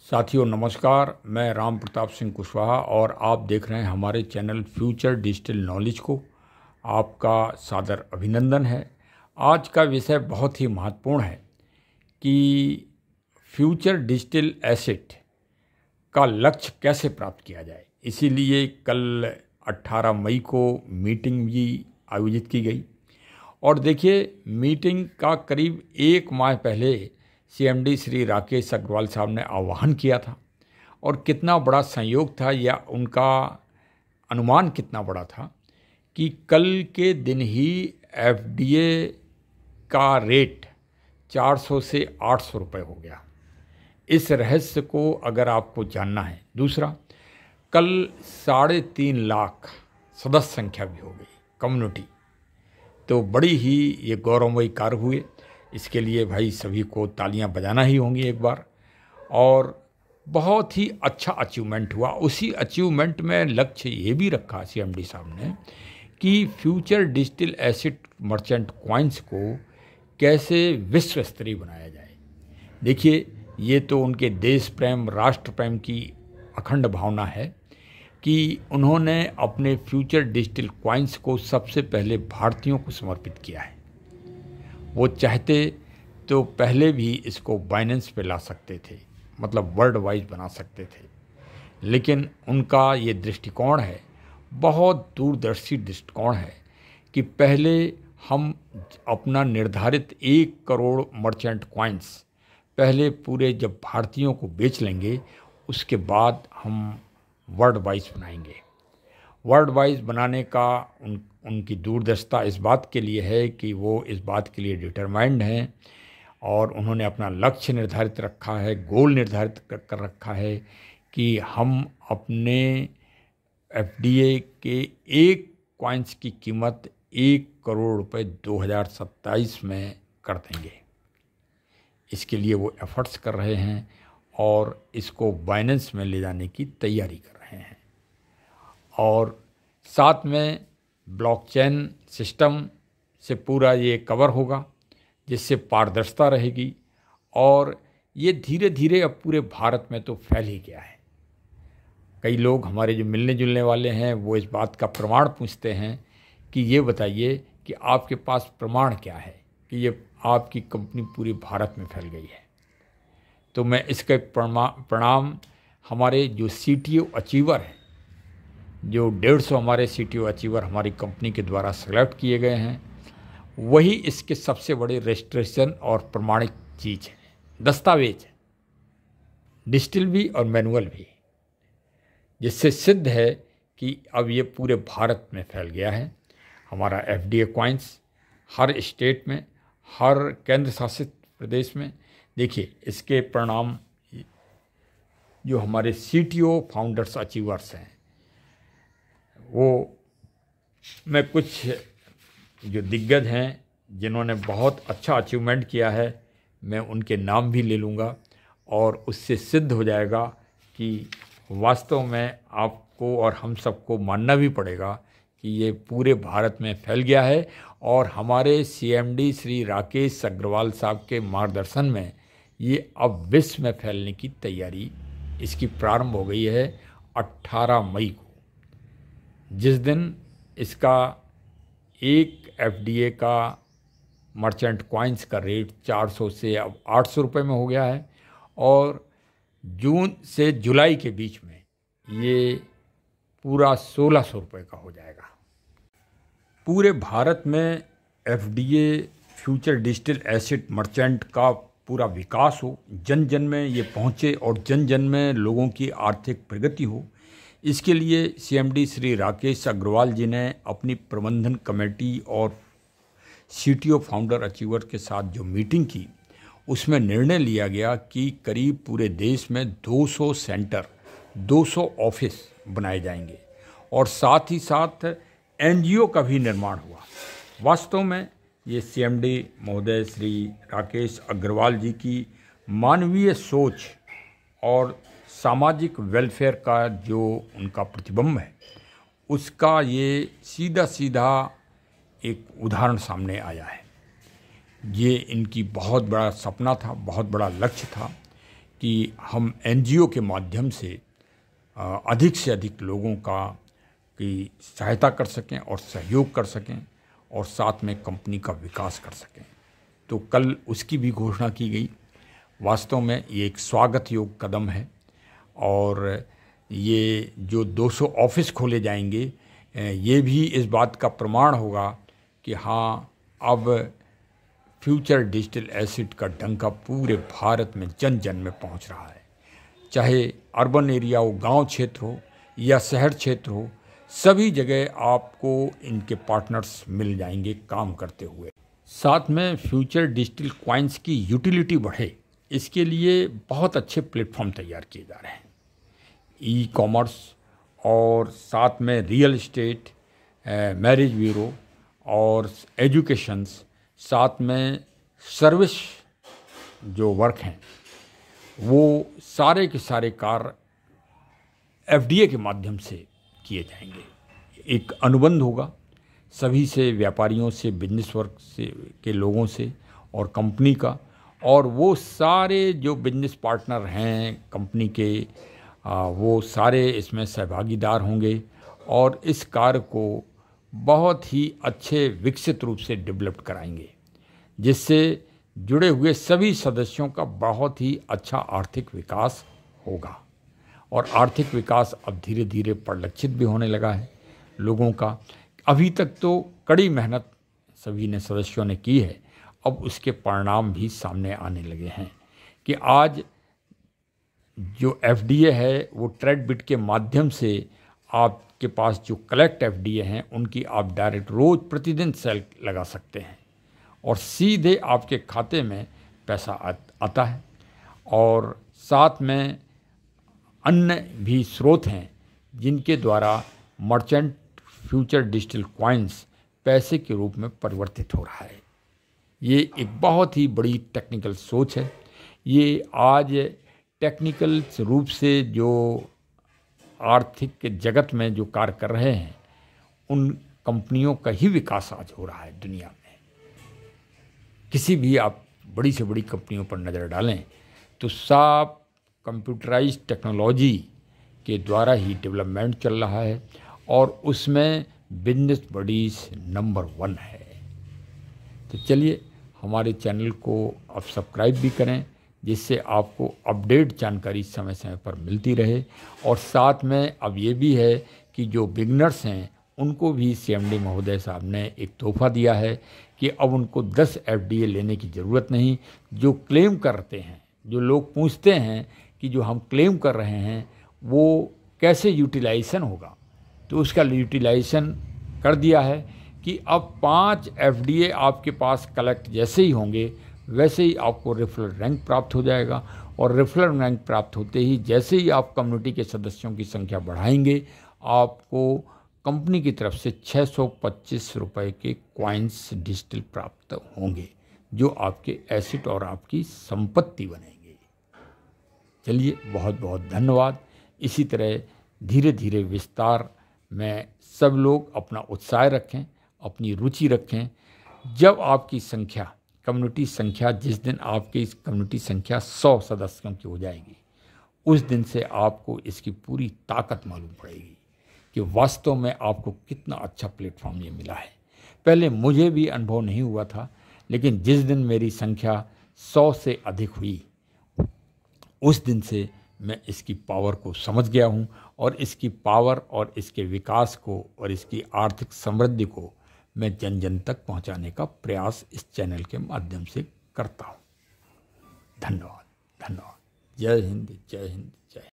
साथियों नमस्कार, मैं राम प्रताप सिंह कुशवाहा और आप देख रहे हैं हमारे चैनल फ्यूचर डिजिटल नॉलेज को। आपका सादर अभिनंदन है। आज का विषय बहुत ही महत्वपूर्ण है कि फ्यूचर डिजिटल एसेट का लक्ष्य कैसे प्राप्त किया जाए। इसीलिए कल 18 मई को मीटिंग भी आयोजित की गई और देखिए, मीटिंग का करीब एक माह पहले सीएमडी श्री राकेश अग्रवाल साहब ने आह्वान किया था और कितना बड़ा संयोग था या उनका अनुमान कितना बड़ा था कि कल के दिन ही एफडीए का रेट 400 से 800 रुपये हो गया। इस रहस्य को अगर आपको जानना है। दूसरा, कल 3.5 लाख सदस्य संख्या भी हो गई कम्युनिटी, तो बड़ी ही ये गौरवमयी कार्य हुए। इसके लिए भाई सभी को तालियां बजाना ही होंगी एक बार। और बहुत ही अच्छा अचीवमेंट हुआ। उसी अचीवमेंट में लक्ष्य ये भी रखा सीएमडी साहब ने कि future digital asset merchant coins को कैसे विश्व स्तरीय बनाया जाए। देखिए, ये तो उनके देश प्रेम, राष्ट्र प्रेम की अखंड भावना है कि उन्होंने अपने फ्यूचर डिजिटल कॉइन्स को सबसे पहले भारतीयों को समर्पित किया है। वो चाहते तो पहले भी इसको बाइनेंस पे ला सकते थे, मतलब वर्ल्ड वाइड बना सकते थे, लेकिन उनका ये दृष्टिकोण है, बहुत दूरदर्शी दृष्टिकोण है कि पहले हम अपना निर्धारित 1 करोड़ मर्चेंट कॉइन्स पहले पूरे जब भारतीयों को बेच लेंगे, उसके बाद हम वर्ल्ड वाइज बनाएंगे। वर्ल्ड वाइज बनाने का उनकी दूरदर्शिता इस बात के लिए है कि वो इस बात के लिए डिटरमाइंड हैं और उन्होंने अपना लक्ष्य निर्धारित रखा है, गोल निर्धारित कर रखा है कि हम अपने एफडीए के 1 कॉइन्स की कीमत 1 करोड़ रुपए 2027 में कर देंगे। इसके लिए वो एफर्ट्स कर रहे हैं और इसको बाइनेंस में ले जाने की तैयारी कर रहे हैं। और साथ में ब्लॉकचेन सिस्टम से पूरा ये कवर होगा, जिससे पारदर्शिता रहेगी और ये धीरे धीरे अब पूरे भारत में तो फैल ही गया है। कई लोग हमारे जो मिलने जुलने वाले हैं वो इस बात का प्रमाण पूछते हैं कि ये बताइए कि आपके पास प्रमाण क्या है कि ये आपकी कंपनी पूरे भारत में फैल गई है। तो मैं इसके प्रणाम हमारे जो सीटीओ अचीवर हैं, जो 150 हमारे सीटीओ अचीवर हमारी कंपनी के द्वारा सेलेक्ट किए गए हैं, वही इसके सबसे बड़े रजिस्ट्रेशन और प्रमाणिक चीज़ है, दस्तावेज है, डिजिटल भी और मैनुअल भी, जिससे सिद्ध है कि अब ये पूरे भारत में फैल गया है। हमारा एफडीए कॉइन्स हर स्टेट में, हर केंद्र शासित प्रदेश में। देखिए, इसके परिणाम जो हमारे सीटीओ फाउंडर्स अचीवर्स हैं, वो मैं कुछ जो दिग्गज हैं जिन्होंने बहुत अच्छा अचीवमेंट किया है, मैं उनके नाम भी ले लूँगा और उससे सिद्ध हो जाएगा कि वास्तव में आपको और हम सबको मानना भी पड़ेगा कि ये पूरे भारत में फैल गया है। और हमारे सीएमडी श्री राकेश अग्रवाल साहब के मार्गदर्शन में ये अब विश्व में फैलने की तैयारी इसकी प्रारंभ हो गई है 18 मई को, जिस दिन इसका 1 एफडीए का मर्चेंट कॉइन्स का रेट 400 से अब 800 रुपये में हो गया है और जून से जुलाई के बीच में ये पूरा 1600 रुपये का हो जाएगा। पूरे भारत में FDA future digital asset merchant का पूरा विकास हो, जन जन में ये पहुँचे और जन जन में लोगों की आर्थिक प्रगति हो। इसके लिए सीएमडी श्री राकेश अग्रवाल जी ने अपनी प्रबंधन कमेटी और सीटीओ फाउंडर अचीवर के साथ जो मीटिंग की, उसमें निर्णय लिया गया कि करीब पूरे देश में 200 सेंटर, 200 ऑफिस बनाए जाएंगे और साथ ही साथ एनजीओ का भी निर्माण हुआ। वास्तव में ये सीएमडी महोदय श्री राकेश अग्रवाल जी की मानवीय सोच और सामाजिक वेलफेयर का जो उनका प्रतिबिंब है, उसका ये सीधा सीधा एक उदाहरण सामने आया है। ये इनकी बहुत बड़ा सपना था, बहुत बड़ा लक्ष्य था कि हम एनजीओ के माध्यम से अधिक से अधिक लोगों की सहायता कर सकें और सहयोग कर सकें और साथ में कंपनी का विकास कर सकें। तो कल उसकी भी घोषणा की गई। वास्तव में ये एक स्वागत योग्य कदम है और ये जो 200 ऑफिस खोले जाएंगे ये भी इस बात का प्रमाण होगा कि हाँ, अब फ्यूचर डिजिटल एसेट का डंका पूरे भारत में जन जन में पहुंच रहा है। चाहे अर्बन एरिया हो, गांव क्षेत्र हो या शहर क्षेत्र हो, सभी जगह आपको इनके पार्टनर्स मिल जाएंगे काम करते हुए। साथ में फ्यूचर डिजिटल कॉइन्स की यूटिलिटी बढ़े, इसके लिए बहुत अच्छे प्लेटफॉर्म तैयार किए जा रहे हैं। ई कॉमर्स और साथ में रियल एस्टेट, मैरिज ब्यूरो और एजुकेशंस, साथ में सर्विस जो वर्क हैं वो सारे के सारे कार्य एफडीए के माध्यम से किए जाएंगे। एक अनुबंध होगा सभी से, व्यापारियों से, बिजनेस वर्क से के लोगों से और कंपनी का, और वो सारे जो बिजनेस पार्टनर हैं कंपनी के वो सारे इसमें सहभागीदार होंगे और इस कार्य को बहुत ही अच्छे विकसित रूप से डेवलप कराएंगे, जिससे जुड़े हुए सभी सदस्यों का बहुत ही अच्छा आर्थिक विकास होगा। और आर्थिक विकास अब धीरे धीरे परिलक्षित भी होने लगा है लोगों का। अभी तक तो कड़ी मेहनत सभी ने सदस्यों ने की है, अब उसके परिणाम भी सामने आने लगे हैं कि आज जो एफडीए है वो ट्रेडबिट के माध्यम से आपके पास जो कलेक्ट एफडीए हैं उनकी आप डायरेक्ट रोज़ प्रतिदिन सेल लगा सकते हैं और सीधे आपके खाते में पैसा आता है। और साथ में अन्य भी स्रोत हैं जिनके द्वारा मर्चेंट फ्यूचर डिजिटल कॉइन्स पैसे के रूप में परिवर्तित हो रहा है। ये एक बहुत ही बड़ी टेक्निकल सोच है। ये आज टेक्निकल रूप से जो आर्थिक जगत में जो कार्य कर रहे हैं उन कंपनियों का ही विकास आज हो रहा है दुनिया में। किसी भी आप बड़ी से बड़ी कंपनियों पर नज़र डालें तो सब कंप्यूटराइज्ड टेक्नोलॉजी के द्वारा ही डेवलपमेंट चल रहा है और उसमें बिजनेस बडीज नंबर 1 है। तो चलिए हमारे चैनल को आप सब्सक्राइब भी करें, जिससे आपको अपडेट जानकारी समय समय पर मिलती रहे। और साथ में अब ये भी है कि जो बिगनर्स हैं उनको भी सीएमडी महोदय साहब ने एक तोहफा दिया है कि अब उनको 10 एफडीए लेने की ज़रूरत नहीं। जो क्लेम करते हैं, जो लोग पूछते हैं कि जो हम क्लेम कर रहे हैं वो कैसे यूटिलाइजेशन होगा, तो उसका यूटिलाइजेशन कर दिया है कि अब 5 एफडीए आपके पास कलेक्ट जैसे ही होंगे वैसे ही आपको रेफरल रैंक प्राप्त हो जाएगा। और रेफरल रैंक प्राप्त होते ही जैसे ही आप कम्युनिटी के सदस्यों की संख्या बढ़ाएंगे, आपको कंपनी की तरफ से 625 रुपये के कॉइन्स डिजिटल प्राप्त होंगे, जो आपके एसेट और आपकी संपत्ति बनेंगे। चलिए, बहुत बहुत धन्यवाद। इसी तरह धीरे धीरे विस्तार में सब लोग अपना उत्साह रखें, अपनी रुचि रखें। जब आपकी संख्या, कम्युनिटी संख्या, जिस दिन आपकी इस कम्युनिटी संख्या 100 सदस्यों की हो जाएगी, उस दिन से आपको इसकी पूरी ताकत मालूम पड़ेगी कि वास्तव में आपको कितना अच्छा प्लेटफॉर्म ये मिला है। पहले मुझे भी अनुभव नहीं हुआ था, लेकिन जिस दिन मेरी संख्या 100 से अधिक हुई, उस दिन से मैं इसकी पावर को समझ गया हूँ और इसकी पावर और इसके विकास को और इसकी आर्थिक समृद्धि को मैं जन जन तक पहुँचाने का प्रयास इस चैनल के माध्यम से करता हूँ। धन्यवाद, धन्यवाद। जय हिंद, जय हिंद।